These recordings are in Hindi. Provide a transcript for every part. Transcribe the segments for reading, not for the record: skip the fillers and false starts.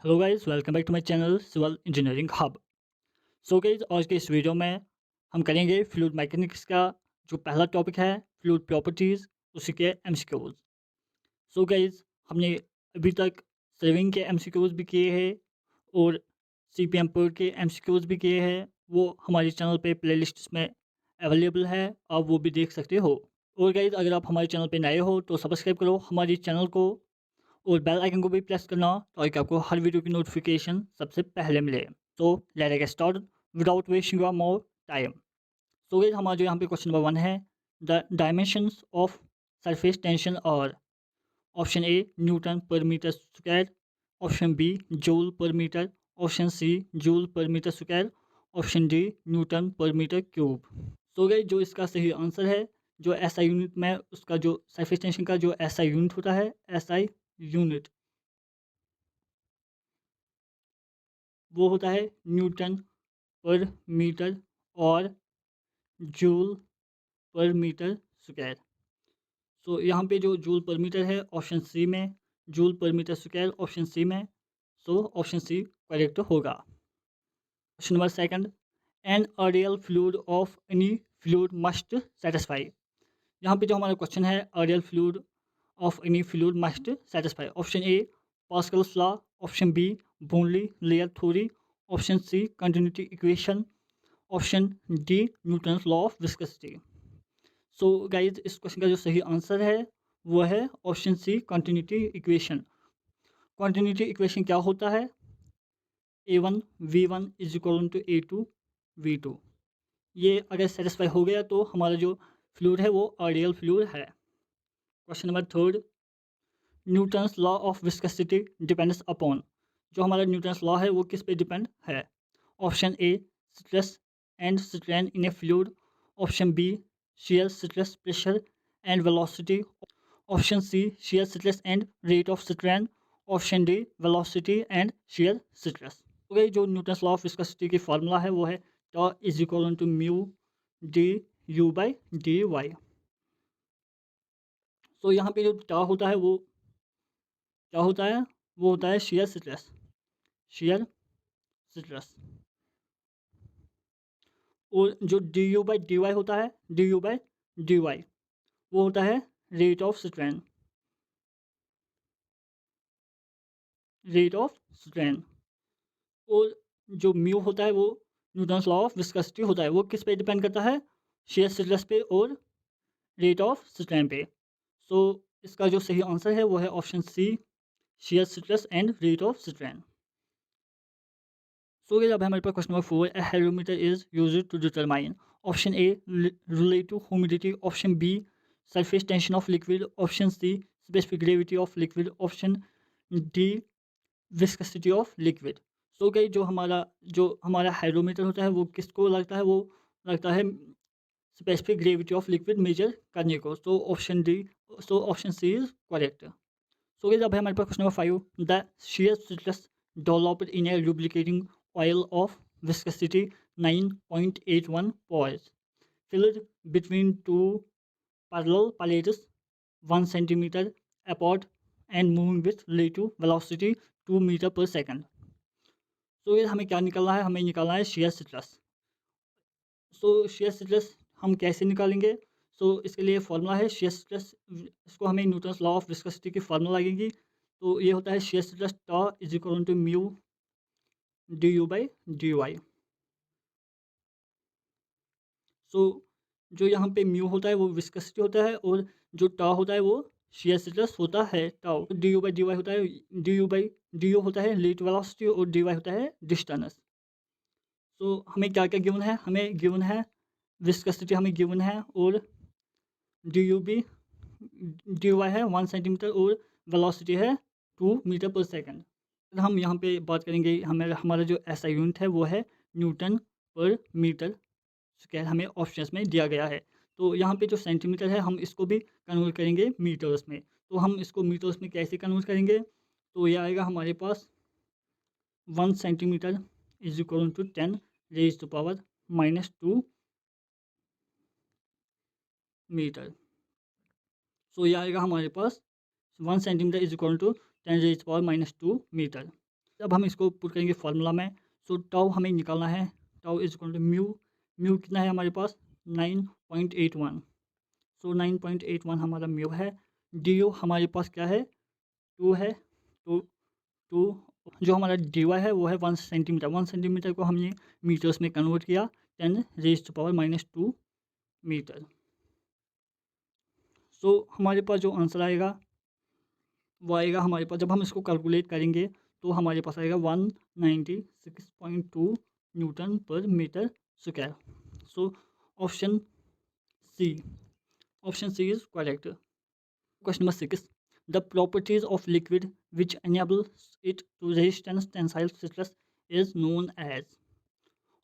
Hello guys, welcome back to my channel civil engineering hub. So guys, आज के इस वीडियो में हम करेंगे फ्लूइड मैकेनिक्स का जो पहला टॉपिक है, फ्लूइड प्रॉपर्टीज़, उसी के एमसीक्यूज। सो गाइस, हमने अभी तक सेविंग के एमसीक्यूज भी किए हैं और सीपीएम पर के एमसीक्यूज भी किए हैं। वो हमारे चैनल पे प्लेलिस्ट में अवेलेबल है, आप वो भी देख सकते हो। और गाइस, अगर आप हमारे चैनल पे नए हो तो सब्सक्राइब करो हमारे चैनल को और बेल आइकन को भी प्रेस करना ताकि आपको हर वीडियो की नोटिफिकेशन सबसे पहले मिले। तो let's get start without wasting your more time. So guys, हमारा जो यहाँ पे क्वेश्चन नंबर 1 है, the dimensions of surface tension और option A newton per metre square, option B joule per metre, option C joule per metre square, option D newton per metre cube. So guys, जो इसका सही आंसर है, जो एसआई यूनिट में उसका जो सरफेस टेंशन का जो एसआई यूनिट होता है, एसआई यूनिट वो होता है न्यूटन पर मीटर और जूल पर मीटर स्क्वायर। सो यहाँ पे जो जूल पर मीटर है ऑप्शन सी में, joule per metre square option C में। सो ऑप्शन सी करेक्ट होगा। Question number second, an ideal fluid of any fluid must satisfy. यहाँ पे जो हमारा क्वेश्चन है, ideal fluid of any fluid must satisfy. Option A Pascal's law, option B Bernoulli layer theory, option C continuity equation, option D Newton's law of viscosity. So guys, इस क्वेश्चन का जो सही आंसर है वो है option C continuity equation. Continuity equation क्या होता है? A1 V1 is equal to A2 V2। ये अगर सेटिस्फाई हो गया तो हमारा जो फ्लूइड है वो आइडियल फ्लूइड है। Question number third, Newton's law of viscosity depends upon. जो हमारा न्यूटन्स लॉ है वो किस पे डिपेंड है? Option A stress and strain in a fluid, option B shear stress pressure and velocity, option C shear stress and rate of strain, option D velocity and shear stress। तो गई जो न्यूटन्स लॉ ऑफ विस्कोसिटी की फार्मूला है वो है tau is equal to mu D U by D Y. So यहाँ पे जो टॉ होता है वो क्या होता है? वो होता है shear stress, shear stress। और जो D U by D Y होता है, D U by D Y वो होता है rate of strain, rate of strain. और जो म्यू होता है वो न्यूटन्स लॉ ऑफ विस्कोसिटी होता है, वो किस पे डिपेंड करता है? शेयर स्ट्रेस पे और रेट ऑफ स्ट्रेन पे। सो इसका जो सही आंसर है वो है option C shear stress and rate of strain. So ये अब हमारे पास question number 4, a hydrometer is use to determine. Option A relative humidity, option B surface tension of liquid, option C specific gravity of liquid, option D viscosity of liquid. So गई जो हमारा हाइड्रोमीटर होता है वो किसको लगता है? वो लगता है specific gravity of liquid measure करने को। So option C is correct. So गई अब है हमारे पास question number 5, the shear stress developed in a lubricating oil of viscosity 9.81 pours filled between two parallel plates 1 centimeter apart and moving with relative velocity 2 meter per second। तो ये हमें क्या निकालना है? हमें निकालना है शेयर स्ट्रेस। सो शेयर स्ट्रेस हम कैसे निकालेंगे? सो इसके लिए फॉर्मूला है शेयर स्ट्रेस, इसको हमें न्यूटन्स लॉ ऑफ विस्कोसिटी की फार्मूला लगेगी। तो ये होता है shear stress tau is equal to mu D U by D Y. So जो यहाँ पे म्यू होता है वो विस्कोसिटी होता है और जो टॉ होता है वो शेयर स्ट्रेस होता है। Tau D U by D Y होता है, डी यू होता है लीट वेलोसिटी और डी वाई होता है डिस्टेंस। सो हमें क्या क्या गिवन है? हमें गिवन है विस्कोसिटी, हमें गिवन है, और D U by D Y है 1 सेंटीमीटर और वेलोसिटी है 2 मीटर पर सेकंड। हम यहाँ पे बात करेंगे, हमारा जो एसआई यूनिट है वो है न्यूटन पर मीटर स्क्वायर, हमें ऑप्शंस में दिया गया है। तो यहाँ पे जो सेंटीमीटर है हम इसको भी कन्वर्ट करेंगे मीटर्स में। तो हम इसको मीटर्स में कैसे कन्वर्ट करेंगे? तो ये आएगा हमारे पास 1 centimetre is equal to 10 raise to power -2 metre. So ये आएगा हमारे पास 1 centimetre is equal to 10 raise power -2 metre. अब हम इसको पुट करेंगे फार्मूला में। सो टाउ हमें निकालना है, tau is equal to mu, mu कितना है हमारे पास 9.81। सो 9.81 हमारा म्यू है। डी ओ हमारे पास क्या है 2 है। तो 2 जो हमारा डी वाई है वो है 1 सेंटीमीटर। 1 सेंटीमीटर को हमने मीटर्स में कन्वर्ट किया 10⁻⁻² मीटर। सो हमारे पास जो आंसर आएगा वो आएगा हमारे पास, जब हम इसको कैलकुलेट करेंगे तो हमारे पास आएगा 196.2 newton per metre square. So option C, option C is correct. Question number 6, the properties of liquid which enables it to resistance tensile stress is known as।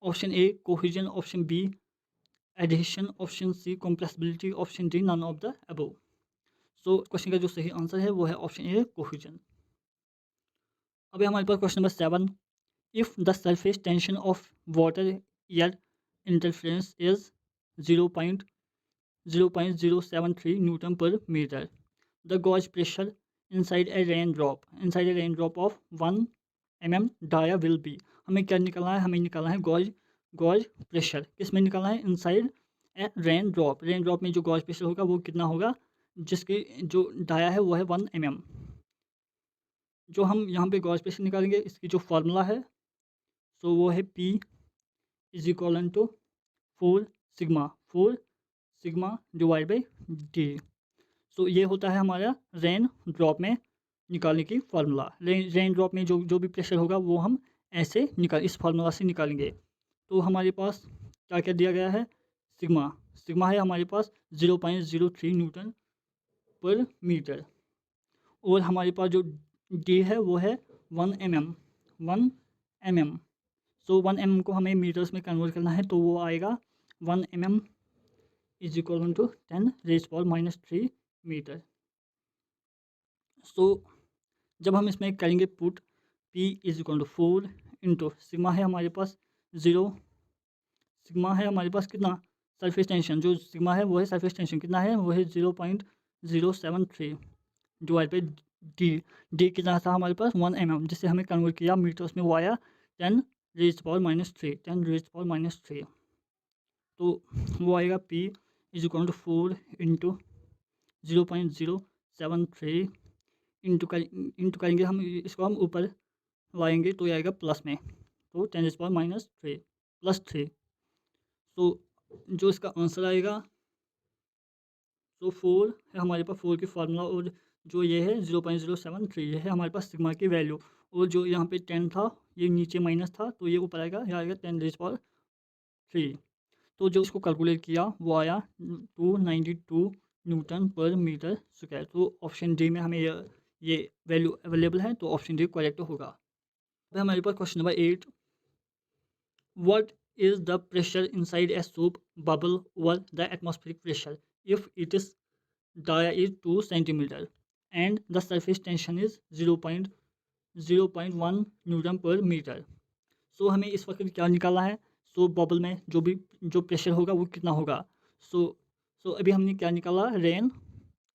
Option A cohesion, option B adhesion, option C compressibility, option D none of the above. So question का जो सही आंसर है वो है ऑप्शन ए कोहेजन। अभी हमारे पास question number 7, if the surface tension of water air interference is 0.073 newton per metre, the gauge pressure inside a rain drop of 1 mm dia will be. हमें क्या निकालना है, हमें निकालना है गॉज प्रेशर। किस में निकालना है, इनसाइड ए रेन ड्रॉप में जो गॉज प्रेशर होगा वो कितना होगा, जिसकी जो डाया है वो है 1 mm। जो हम यहाँ पे गॉज प्रेशर निकालेंगे इसकी जो फार्मूला है सो वो है P is equal to 4 sigma divide by D. So ये होता है हमारा रेन ड्रॉप में निकालने की फार्मूला। रेन ड्रॉप में जो भी प्रेशर होगा वो हम ऐसे इस फार्मूला से निकालेंगे। तो हमारे पास क्या क्या दिया गया है, सिग्मा है हमारे पास 0.03 न्यूटन पर मीटर, और हमारे पास जो डी है वो है 1 mm। सो 1 mm को हमें मीटर्स में कन्वर्ट करना है, तो वो आएगा 1 mm is equal to 10⁻³ metre. So जब हम इसमें करेंगे put P is equal to 4 into sigma है हमारे पास 0, सिग्मा है हमारे पास कितना सरफेस टेंशन, जो सिग्मा है वो है सरफेस टेंशन, कितना है वो है 0.073 डिवाइड बाई डी कितना था हमारे पास 1 mm, जिससे हमें कन्वर्ट किया मीटर्स में वो आया 10⁻³ तो वो आएगा P is equal to 4 into 0.073 into करेंगे हम इसको, हम ऊपर लाएंगे तो ये आएगा प्लस में, तो 10⁻³ प्लस 3। तो जो इसका आंसर आएगा तो 4 है हमारे पास, 4 की फार्मूला, और जो ये है 0.073 ये है हमारे पास सिग्मा की वैल्यू, और जो यहाँ पे 10 था ये नीचे माइनस था तो ये ऊपर आएगा, यह आएगा 10⁻³ तो जो इसको कैलकुलेट किया वो आया 292 न्यूटन पर मीटर स्क्वायर। तो ऑप्शन डी में हमें ये वैल्यू अवेलेबल है, तो ऑप्शन डी करेक्ट होगा। अब हमारे पास question number 8, what is the pressure inside a soap bubble over the atmospheric pressure if it is dia is 2 centimetre and the surface tension is 0.1 newton per metre. So हमें इस वक्त क्या निकालना है, सो बबल में जो प्रेशर होगा वो कितना होगा। सो अभी हमने क्या निकाला, रेन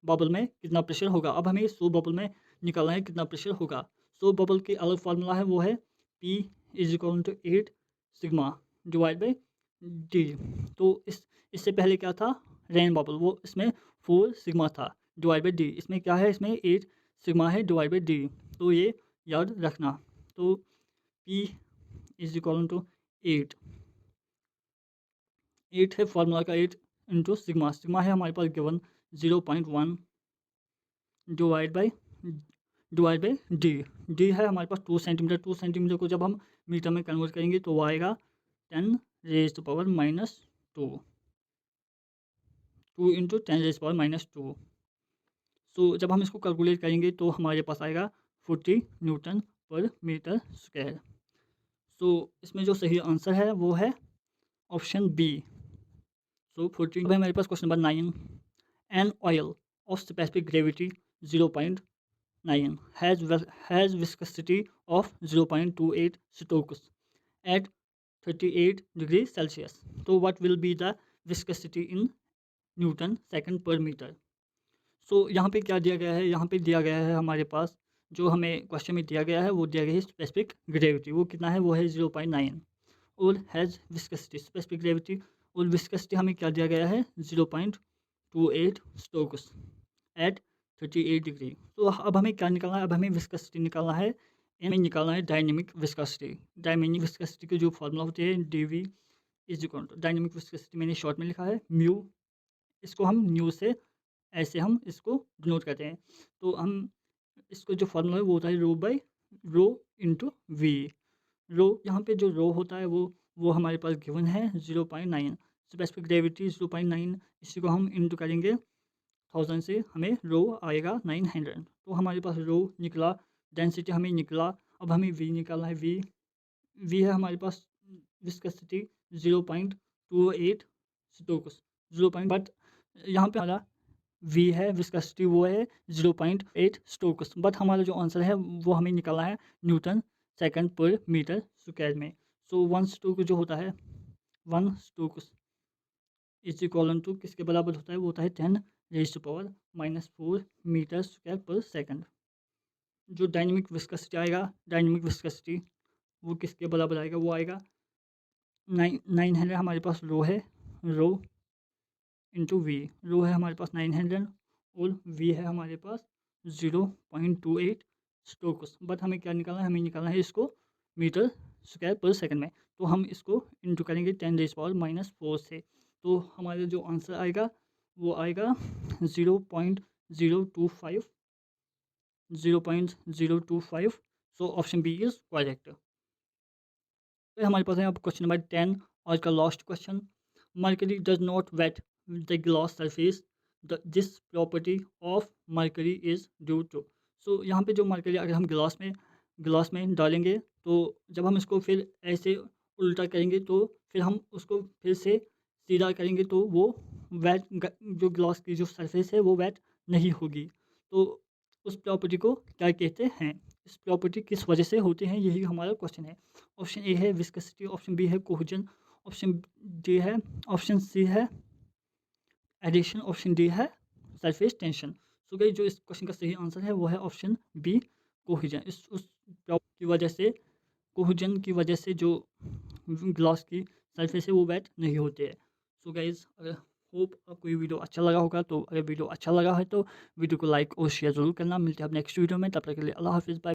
बबल में कितना प्रेशर होगा। अब हमें सो बबल में निकालना है कितना प्रेशर होगा। सो बबल की अलग फार्मूला है वो है P is equal to 8 sigma divide by D. तो इससे पहले क्या था रेन बबल, वो इसमें 4 सिग्मा था डिवाइड बाई डी, इसमें क्या है, इसमें 8 सिग्मा है डिवाइड बाई डी, तो ये याद रखना। तो P इज इक्वल टू 8 है फार्मूला का 8 इंटू सिग्मा है हमारे पास गिवन 0.1 डिवाइड बाई डी है हमारे पास 2 सेंटीमीटर। 2 सेंटीमीटर को जब हम मीटर में कन्वर्ट करेंगे तो वो आएगा 10⁻², 2 इंटू 10⁻²। सो जब हम इसको कैलकुलेट करेंगे तो हमारे पास आएगा 40 न्यूटन पर मीटर स्क्वायर। सो इसमें जो सही आंसर है वो है ऑप्शन बी। सो 40। हमारे पास question number 9, an oil of specific gravity 0.9 has viscosity of 0.28 stokes at 38 degree Celsius. तो what will be the viscosity in newton second per metre. So यहाँ पे क्या दिया गया है, यहाँ पे दिया गया है हमारे पास जो हमें क्वेश्चन में दिया गया है वो दिया गया है स्पेसिफिक ग्रेविटी, वो कितना है, वो है 0.9। और हैज़ विस्कसिटी, स्पेसिफिक ग्रेविटी और विस्कसिटी हमें क्या दिया गया है, 0.28 स्टोक्स एट 38 डिग्री। तो अब हमें क्या निकालना है, अब हमें विस्कसिटी निकालना है, हमें निकालना है डायनेमिक विस्कसिटी। डायनेमिक विस्कसिटी की जो फॉर्मूला होती है dv is equal to, dynamic viscosity मैंने शॉर्ट में लिखा है म्यू, इसको हम न्यू से ऐसे हम इसको डिनोट करते हैं। तो हम इसको जो फॉर्मूला है वो होता है रो बाई रो इंटू वी। रो, यहाँ पे जो रो होता है वो हमारे पास गिवन है 0.9, स्पेसिफिक ग्रेविटी 0.9, इसी को हम इंटू करेंगे 1000 से, हमें रो आएगा 900। तो हमारे पास रो निकला, डेंसिटी हमें निकला। अब हमें वी निकालना है, वी है हमारे पास विस्कोसिटी 0.28 स्टोक्स, 0. बट यहाँ पे हमारा वी है विस्कोसिटी वो है 0.8 स्टोक्स, बट हमारा जो आंसर है वो हमें निकालना है Newton second per metre square में। सो 1 स्टोक जो होता है, 1 स्टोक्स इज इक्वल टू किसके बराबर होता है, वो होता है 10⁻⁻⁴ मीटर स्क्वायर पर सेकंड। जो डायनेमिक विस्कोसिटी आएगा, डायनेमिक विस्कोसिटी वो किसके बराबर आएगा, वो आएगा 900 हमारे पास रो है, रो इंटू वी। रो है हमारे पास 900 और वी है हमारे पास 0.28 स्टोक्स। बट हमें क्या निकालना है, हमें निकालना है इसको मीटर स्क्वायर पर सेकंड में। तो हम इसको इंटू करेंगे 10⁻⁻⁴ से। तो हमारा जो आंसर आएगा वो आएगा 0.025, 0.025। So option B is correct. तो हमारे पास है अब क्वेश्चन नंबर 10 और का last question. Mercury does not wet the glass surface, this property of mercury is due to. So यहाँ पे जो मर्करी अगर हम ग्लास में डालेंगे, तो जब हम इसको फिर ऐसे उल्टा करेंगे तो फिर हम उसको फिर से सीधा करेंगे तो वो वेट, जो ग्लास की जो सरफेस है वो वेट नहीं होगी। तो उस प्रॉपर्टी को क्या कहते हैं, इस प्रॉपर्टी किस वजह से होती हैं, यही हमारा क्वेश्चन है। ऑप्शन ए है विस्कोसिटी, ऑप्शन बी है कोहेजन, ऑप्शन डी है, ऑप्शन सी है एडिशन, ऑप्शन डी है सरफेस टेंशन। सो गाइस जो इस क्वेश्चन का सही आंसर है वो है ऑप्शन बी कोहेजन। इस उस प्रॉपर्टी की वजह से, कोहेजन की वजह से जो ग्लास की सरफेस है वो वेट नहीं होते हैं। सो गाइस अगर होप आपको ये वीडियो अच्छा लगा होगा, तो अगर वीडियो अच्छा लगा है तो वीडियो को लाइक और शेयर ज़रूर करना। मिलते हैं अब नेक्स्ट वीडियो में, तब तक के लिए अल्लाह हाफिज़, बाय।